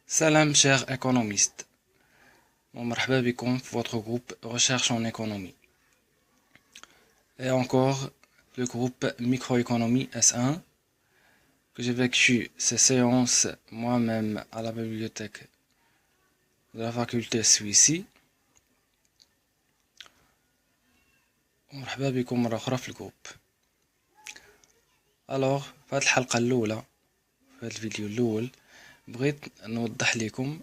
Salam chers économistes, مرحبا بكم في votre groupe Recherche en économie. Et encore le groupe Microéconomie S1 que j'ai vécu ces séances moi-même à la bibliothèque de la faculté Suisse. مرحبا بكم مرة أخرى في الجروب. Alors في هذه الحلقة الأولى في هذا الفيديو الأول بغيت نوضح لكم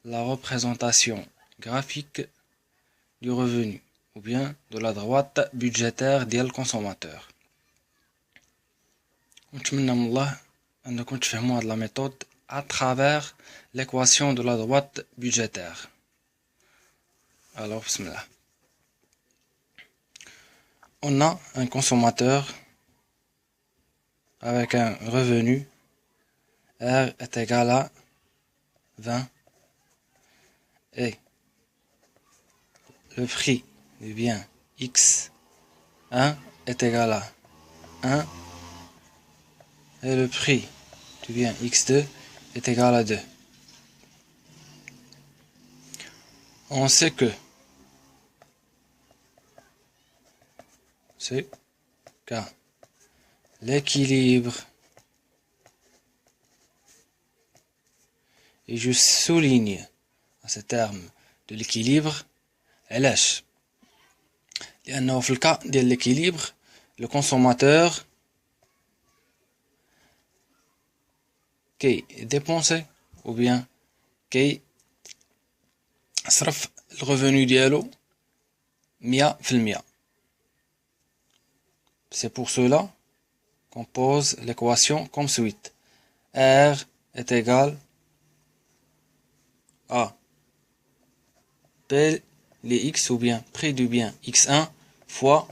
la représentation graphique du revenu ou bien de la droite budgétaire ديال الكونسوماتور. ونتمنى من الله أنكم تفهموا هذه la méthode à travers l'équation de la droite budgétaire. Alors bismillah. On a un consommateur avec un revenu R est égal à 20 et le prix du bien X1 est égal à 1 et le prix du bien X2 est égal à 2. On sait que l'équilibre, et je souligne à ce terme de l'équilibre, علاش؟ لأنه في الكا ديال l'équilibre le consommateur كي dépenser ou bien كي صرف الرevenu ديالو 100%. C'est pour cela qu'on pose l'équation comme suite. R est égal à P les X ou bien prix du bien X1 fois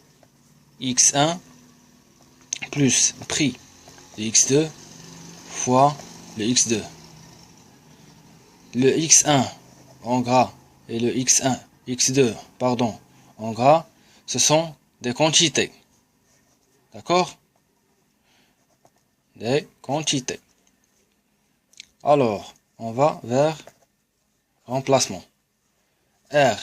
X1 plus prix de X2 fois le X2. Le X1 en gras et le X2 en gras, ce sont des quantités. D'accord? Des quantités. Alors, on va vers remplacement. R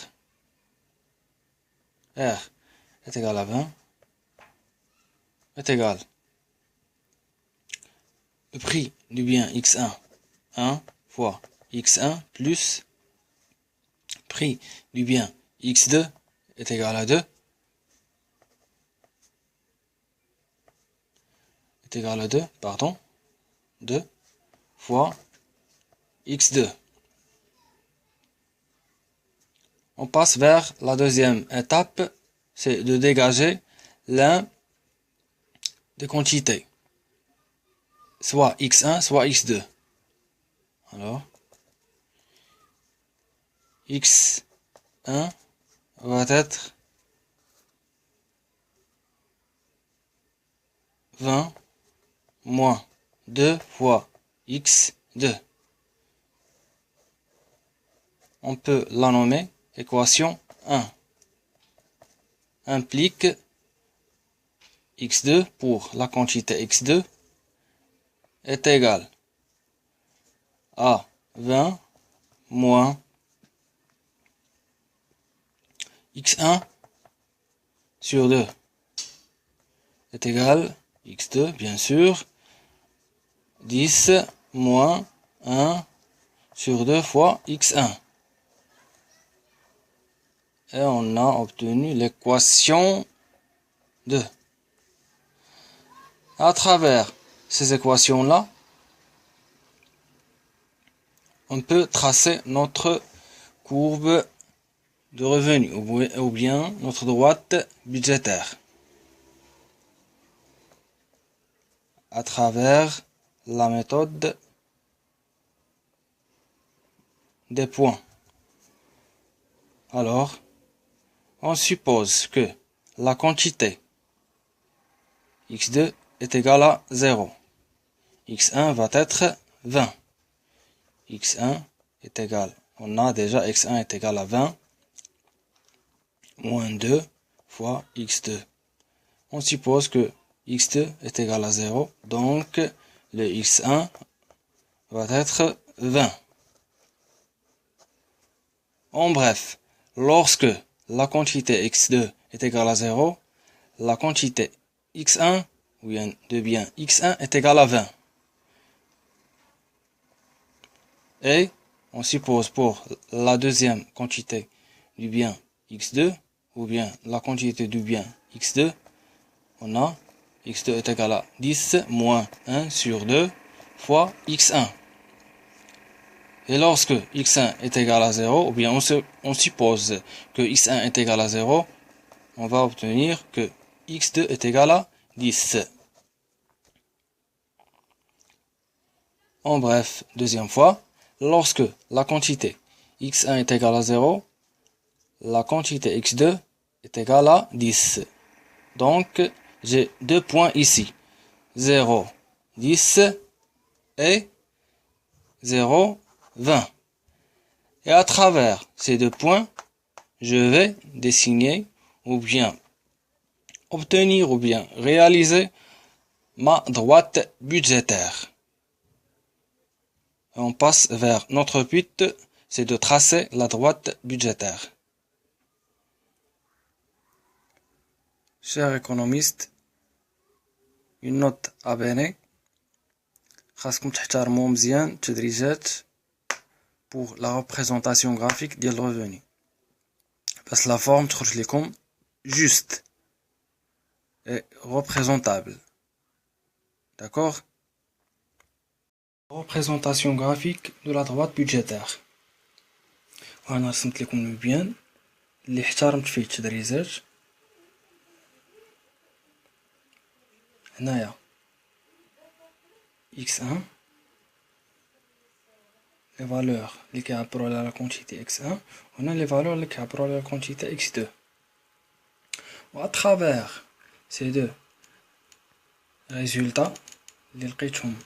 est égal à 20 est égal le prix du bien X1 1 fois X1 plus prix du bien X2 est égal à 2 est égal à 2 fois X2. On passe vers la deuxième étape, c'est de dégager l'un des quantités, soit X1, soit X2. Alors, X1 va être 20 moins 2 fois X2. On peut la nommer équation 1 implique X2 pour la quantité X2 est égal à 20 moins X1 sur 2 est égal X2 bien sûr 10 moins 1 sur 2 fois X1. Et on a obtenu l'équation 2. À travers ces équations-là, on peut tracer notre courbe de revenu ou bien notre droite budgétaire à travers la méthode des points. Alors, on suppose que la quantité X2 est égale à 0. X1 va être 20. X1 est égal, on a déjà X1 est égal à 20 moins 2 fois X2. On suppose que X2 est égal à 0, donc le X1 va être 20. En bref, lorsque la quantité x2 est égale à 0, la quantité x1, ou bien de bien x1 est égale à 20. Et on suppose pour la deuxième quantité du bien x2, ou bien la quantité du bien x2, on a x2 est égal à 10 moins 1 sur 2 fois x1. Et lorsque x1 est égal à 0, ou bien on suppose que x1 est égal à 0, on va obtenir que x2 est égal à 10. En bref, deuxième fois, lorsque la quantité x1 est égale à 0, la quantité x2 est égale à 10. Donc, j'ai deux points ici. 0, 10 et 0, 20. Et à travers ces deux points, je vais dessiner ou bien obtenir ou bien réaliser ma droite budgétaire. On passe vers notre but, c'est de tracer la droite budgétaire. Chers économistes, une note à bene. خاصكم تحترموا مزيان التدريجات pour la représentation graphique ديال le revenu. Parce que la forme تخرج لكم juste et représentable. D'accord? Représentation graphique de la droite budgétaire. وأنا رسمت لكم البيان اللي احترمت فيه التدريجات. هنايا x1 les valeurs اللي كيعبروا على la quantité x1 وهنا les valeurs اللي كيعبروا على la quantité x2. و à travers ces deux résultats اللي لقيتهم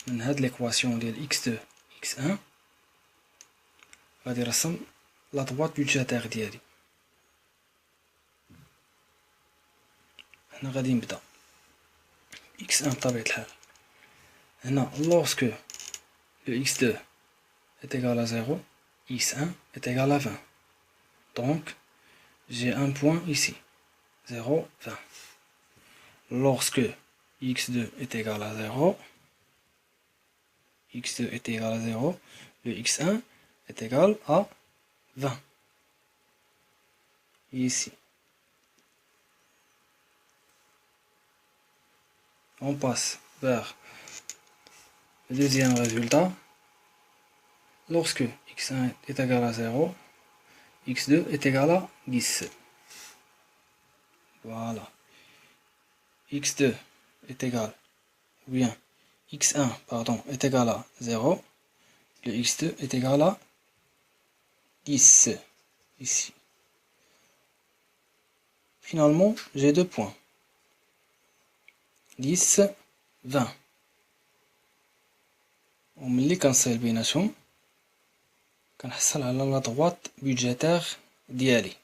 من هاد l'équation ديال x2 x1 غادي نرسم لا droite budgétaire ديالي. هنا غادي نبدا x1 بطبيعة الحال. هنا lorsque le x2 est égal à 0, x1 est égal à 20. Donc, j'ai un point ici. 0, 20. Lorsque x2 est égal à 0, x2 est égal à 0, le x1 est égal à 20. Ici. On passe vers le deuxième résultat. Lorsque x1 est égal à 0, x2 est égal à 10. Voilà. x2 est égal, ou bien x1 pardon, est égal à 0. Le x2 est égal à 10. Ici. Finalement, j'ai deux points. 10, 20. وملي كنصل بيناتهم كنحصل على لا droite budgétaire ديالي.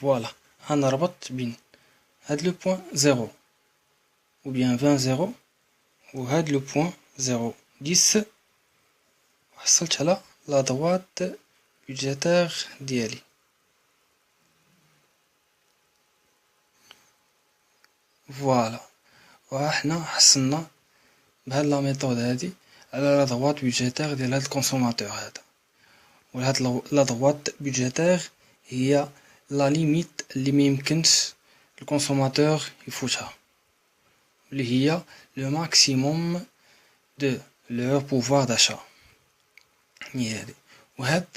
فوالا انا ربطت بين هاد لو بوين 0 ou bien 20 0 وهاد لو بوين 0 10 وحصلت على لا droite budgétaire ديالي. فوالا وحنا حصلنا بهاد لا ميثود هادي على لا droite budgétaire ديال هاد الكونسوماتور هذا. وهاد لا droite budgétaire هي لا ليميت اللي ميمكنش الكونسوماتور يفوتها، اللي هي لو ماكسيموم دو لور بوفوار داشا. هي هادي. وهاد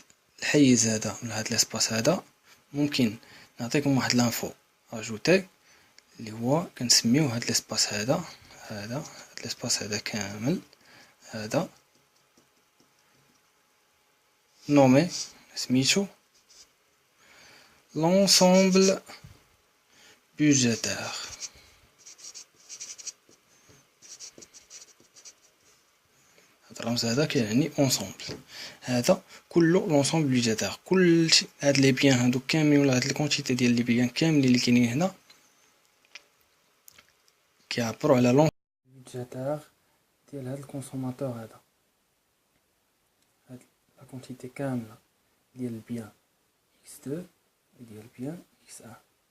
الحيز هذا ولا هاد لاسباس هذا ممكن نعطيكم واحد لانفو اجوتي اللي هو كنسميو هاد لاسباس هذا هاد لاسباس هذا كامل هذا نومي سميتو l'ensemble budgétaire. هاد الرمز هذا كيعني ensemble. هذا كله l'ensemble budgétaire. كلشي هاد لي بيان هادو كاملين ولا هاد الكونتيتي ديال لي بيان كاملين اللي كاينين هنا كيعبروا على l'ensemble budgétaire ديال هاد الكونسوماتور هذا. لا كونتيتي كاملة ديال البيان x2 وديال البيان x1.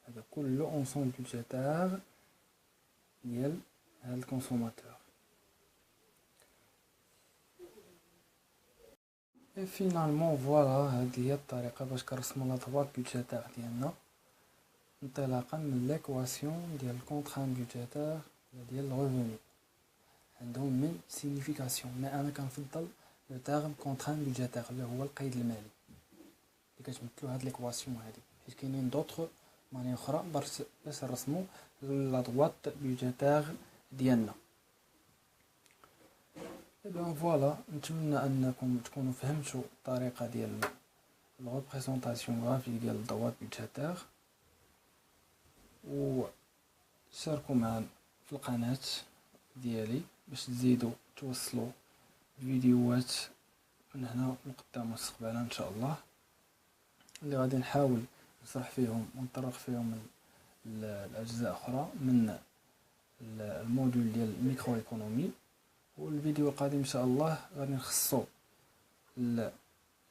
هذا كله اونسومبل بودجيتير ديال هاد الكونسوماتور. اي فينالمون فوالا هادي هي الطريقة باش كنرسمو لا droite بودجيتير ديالنا انطلاقا من ليكواسيون ديال الكونتران بودجيتير ديال الريفوني. عندهم من سينيفيكاسيون، مي انا كنفضل لو تيرم كونتران بودجيتير اللي هو القيد المالي اللي كتمثلو هاد ليكواسيون هادي، حيت كاينين دوطخ ماني اخرى باش نرسمو لا droite بودجيتير ديالنا. اذا فوالا نتمنى انكم تكونوا فهمتوا الطريقه ديال الريبريزونطاسيون غرافيك ديال الدروات بودجيتير، وشاركوا معنا في القناه ديالي باش تزيدوا توصلوا فيديوهات من هنا لقدام مستقبلا ان شاء الله، اللي غادي نحاول نشرح فيهم ونطرق فيهم الاجزاء اخرى من الموديول ديال الميكرو ايكونومي. والفيديو القادم ان شاء الله غادي نخصو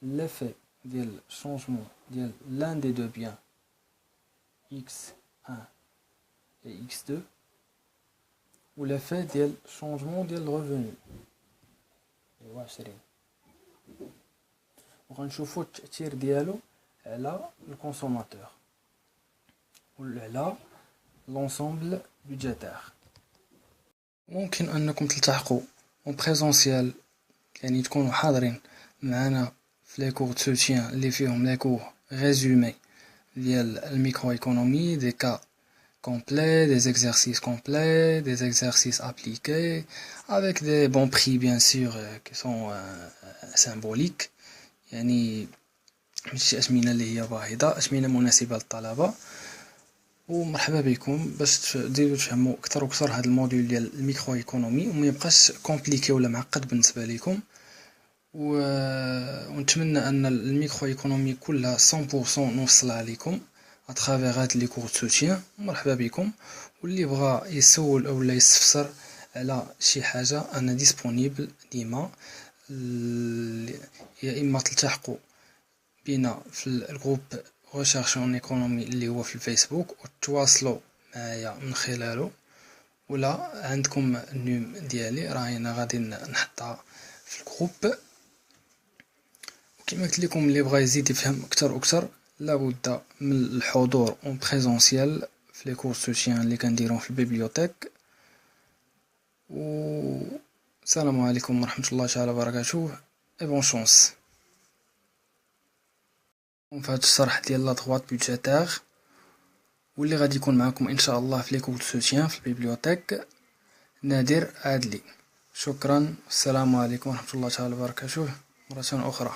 لافي ديال الشونجمون ديال لان دي دو بيان x1 et x2 و لافي ديال الشونجمون ديال الريفوني ايوا 20، وغنشوفو التأثير ديالو على الكونسوماتور وعلى لونسومبل بودجيتير. ممكن انكم تلتحقوا اون بريزونسيال، يعني تكونوا حاضرين معنا في لي كور سوتيان اللي فيهم لي كور ريزومي ديال الميكرو ايكونومي، دي كا complets, des exercices complets, des exercices appliqués, avec des bons prix bien sûr qui sont symboliques. يعني ماشي أثمنة اللي هي باهظة، أثمنة مناسبة للطلبة. ومرحبا بكم باش تزيدوا تفهموا أكثر وأكثر هذا الموديول ديال الميكرو ايكونومي وما يبقاش كومبليكي ولا معقد بالنسبة لكم. ونتمنى أن الميكرو ايكونومي كلها 100% نوصلها لكم اترافيغ هاد لي كور سوتيان. مرحبا بكم، واللي بغى يسول اولا يستفسر على شي حاجه انا ديسپونيبل ديما، يا اما تلتحقوا بينا في الجروب ريشيرش اون ايكونومي اللي هو في الفيسبوك وتواصلوا معايا من خلاله، ولا عندكم النوم ديالي راهي انا غادي نحطها في الجروب. وكما قلت لكم اللي بغى يزيد يفهم اكثر واكثر لابد من الحضور اون بريزونسيال في لي كور سوتيان اللي كنديرهم في البيبليوتيك. والسلام عليكم ورحمه الله تعالى وبركاته، اي بون شونس في هذا الشرح ديال لا droite بودجيتير، واللي غادي يكون معكم ان شاء الله في لي كور سوتيان في البيبليوتيك نادر عادلي. شكرا، السلام عليكم ورحمه الله تعالى وبركاته مرة أخرى.